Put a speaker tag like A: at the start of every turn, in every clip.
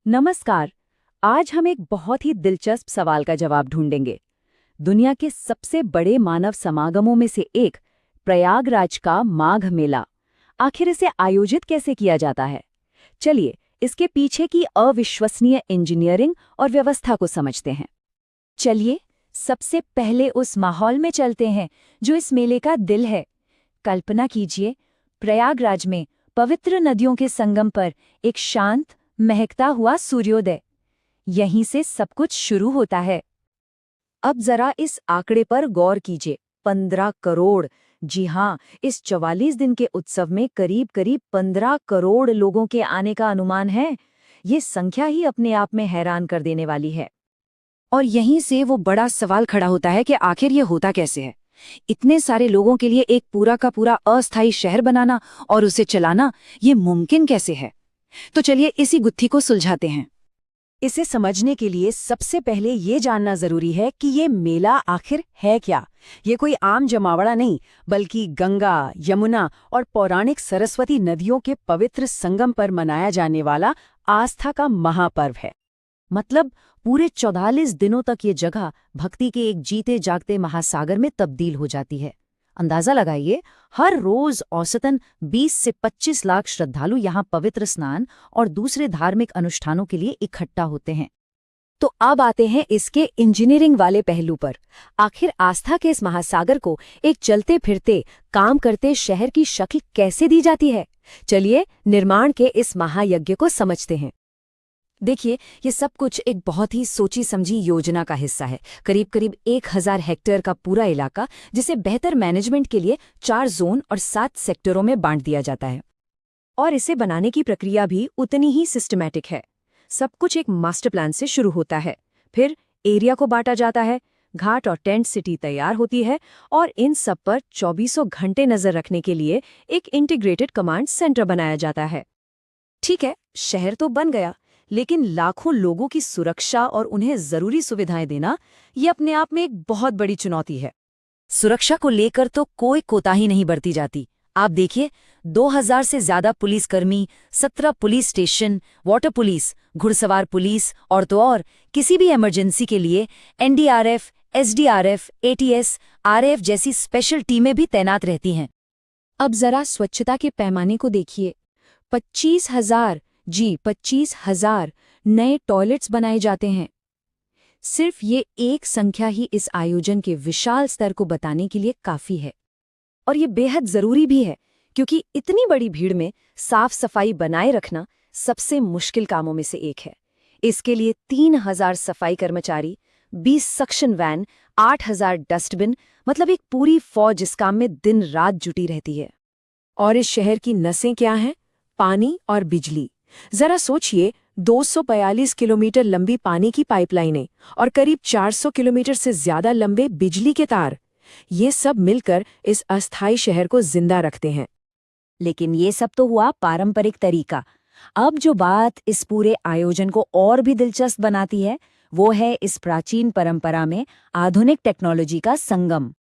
A: नमस्कार। आज हम एक बहुत ही दिलचस्प सवाल का जवाब ढूंढेंगे। दुनिया के सबसे बड़े मानव समागमों में से एक प्रयागराज का माघ मेला, आखिर इसे आयोजित कैसे किया जाता है? चलिए इसके पीछे की अविश्वसनीय इंजीनियरिंग और व्यवस्था को समझते हैं। चलिए सबसे पहले उस माहौल में चलते हैं जो इस मेले का दिल है। कल्पना कीजिए, प्रयागराज में पवित्र नदियों के संगम पर एक शांत, महकता हुआ सूर्योदय। यहीं से सब कुछ शुरू होता है। अब जरा इस आंकड़े पर गौर कीजिए, 15 करोड़। जी हाँ, इस 44 दिन के उत्सव में करीब करीब 15 करोड़ लोगों के आने का अनुमान है। ये संख्या ही अपने आप में हैरान कर देने वाली है। और यहीं से वो बड़ा सवाल खड़ा होता है कि आखिर ये होता कैसे है? इतने सारे लोगों के लिए एक पूरा का पूरा अस्थायी शहर बनाना और उसे चलाना, ये मुमकिन कैसे है? तो चलिए इसी गुत्थी को सुलझाते हैं। इसे समझने के लिए सबसे पहले ये जानना जरूरी है कि ये मेला आखिर है क्या। ये कोई आम जमावड़ा नहीं, बल्कि गंगा, यमुना और पौराणिक सरस्वती नदियों के पवित्र संगम पर मनाया जाने वाला आस्था का महापर्व है। मतलब पूरे 44 दिनों तक ये जगह भक्ति के एक जीते जागते महासागर में तब्दील हो जाती है। अंदाजा लगाइए, हर रोज औसतन 20 से 25 लाख श्रद्धालु यहाँ पवित्र स्नान और दूसरे धार्मिक अनुष्ठानों के लिए इकट्ठा होते हैं। तो अब आते हैं इसके इंजीनियरिंग वाले पहलू पर। आखिर आस्था के इस महासागर को एक चलते फिरते, काम करते शहर की शक्ल कैसे दी जाती है? चलिए निर्माण के इस महायज्ञ को समझते हैं। देखिए, ये सब कुछ एक बहुत ही सोची समझी योजना का हिस्सा है। करीब करीब 1000 हेक्टेयर का पूरा इलाका, जिसे बेहतर मैनेजमेंट के लिए 4 जोन और 7 सेक्टरों में बांट दिया जाता है। और इसे बनाने की प्रक्रिया भी उतनी ही सिस्टमैटिक है। सब कुछ एक मास्टर प्लान से शुरू होता है, फिर एरिया को बांटा जाता है, घाट और टेंट सिटी तैयार होती है, और इन सब पर 24 घंटे नजर रखने के लिए एक इंटीग्रेटेड कमांड सेंटर बनाया जाता है। ठीक है, शहर तो बन गया, लेकिन लाखों लोगों की सुरक्षा और उन्हें जरूरी सुविधाएं देना, ये अपने आप में एक बहुत बड़ी चुनौती है। सुरक्षा को लेकर तो कोई कोताही नहीं बरती जाती। आप देखिए, 2000 से ज्यादा पुलिसकर्मी, 17 पुलिस स्टेशन, वाटर पुलिस, घुड़सवार पुलिस और तो और किसी भी इमरजेंसी के लिए एनडीआरएफ, एसडीआरएफ, एटीएस, आरएएफ जैसी स्पेशल टीमें भी तैनात रहती हैं। अब जरा स्वच्छता के पैमाने को देखिए। 25,000 नए टॉयलेट्स बनाए जाते हैं। सिर्फ ये एक संख्या ही इस आयोजन के विशाल स्तर को बताने के लिए काफी है। और ये बेहद जरूरी भी है, क्योंकि इतनी बड़ी भीड़ में साफ सफाई बनाए रखना सबसे मुश्किल कामों में से एक है। इसके लिए 3000 सफाई कर्मचारी, 20 सक्शन वैन, 8000 डस्टबिन, मतलब एक पूरी फौज इस काम में दिन रात जुटी रहती है। और इस शहर की नसें क्या हैं? पानी और बिजली। जरा सोचिए, 242 किलोमीटर लंबी पानी की पाइपलाइनें और करीब 400 किलोमीटर से ज्यादा लंबे बिजली के तार, ये सब मिलकर इस अस्थायी शहर को जिंदा रखते हैं। लेकिन ये सब तो हुआ पारंपरिक तरीका। अब जो बात इस पूरे आयोजन को और भी दिलचस्प बनाती है, वो है इस प्राचीन परंपरा में आधुनिक टेक्नोलॉजी का संगम।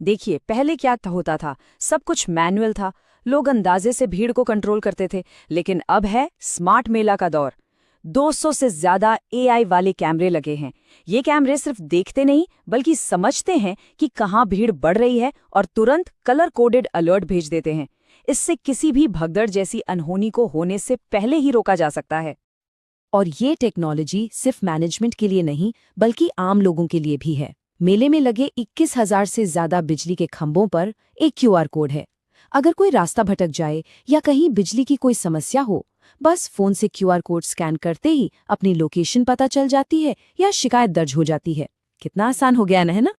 A: देखिए, पहले क्या होता था? सब कुछ मैनुअल था। लोग अंदाजे से भीड़ को कंट्रोल करते थे। लेकिन अब है स्मार्ट मेला का दौर। 200 से ज्यादा एआई वाले कैमरे लगे हैं। ये कैमरे सिर्फ देखते नहीं, बल्कि समझते हैं कि कहाँ भीड़ बढ़ रही है और तुरंत कलर कोडेड अलर्ट भेज देते हैं। इससे किसी भी भगदड़ जैसी अनहोनी को होने से पहले ही रोका जा सकता है। और ये टेक्नोलॉजी सिर्फ मैनेजमेंट के लिए नहीं, बल्कि आम लोगों के लिए भी है। मेले में लगे 21,000 से ज्यादा बिजली के खंभों पर एक क्यूआर कोड है। अगर कोई रास्ता भटक जाए या कहीं बिजली की कोई समस्या हो, बस फोन से क्यूआर कोड स्कैन करते ही अपनी लोकेशन पता चल जाती है या शिकायत दर्ज हो जाती है। कितना आसान हो गया है ना?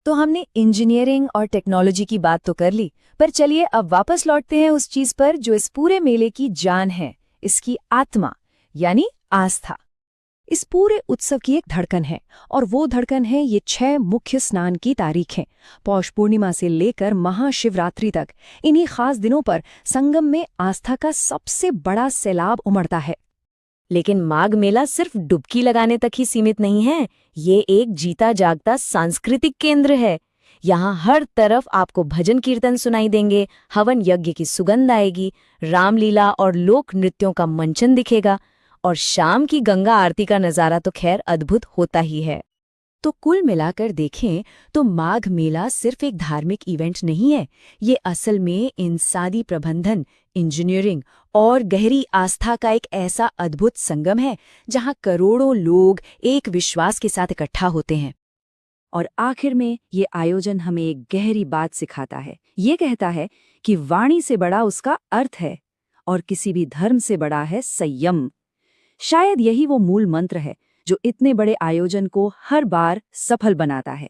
A: तो हमने इंजीनियरिंग और टेक्नोलॉजी की बात तो कर ली, पर चलिए अब वापस लौटते हैं उस चीज पर जो इस पूरे मेले की जान है, इसकी आत्मा, यानी आस्था। इस पूरे उत्सव की एक धड़कन है, और वो धड़कन है ये 6 मुख्य स्नान की तारीखें। पौष पूर्णिमा से लेकर महाशिवरात्रि तक इन्हीं खास दिनों पर संगम में आस्था का सबसे बड़ा सैलाब उमड़ता है। लेकिन माघ मेला सिर्फ डुबकी लगाने तक ही सीमित नहीं है। ये एक जीता जागता सांस्कृतिक केंद्र है। यहाँ हर तरफ आपको भजन कीर्तन सुनाई देंगे, हवन यज्ञ की सुगंध आएगी, रामलीला और लोक नृत्यों का मंचन दिखेगा।
B: और शाम की गंगा आरती का नज़ारा तो खैर अद्भुत होता ही है।
A: तो कुल मिलाकर देखें तो माघ मेला सिर्फ एक धार्मिक इवेंट नहीं है, ये असल में इंसानी प्रबंधन, इंजीनियरिंग और गहरी आस्था का एक ऐसा अद्भुत संगम है जहां करोड़ों लोग एक विश्वास के साथ इकट्ठा होते हैं। और आखिर में ये आयोजन हमें एक गहरी बात सिखाता है। ये कहता है कि वाणी से बड़ा उसका अर्थ है और किसी भी धर्म से बड़ा है संयम। शायद यही वो मूल मंत्र है जो इतने बड़े आयोजन को हर बार सफल बनाता है।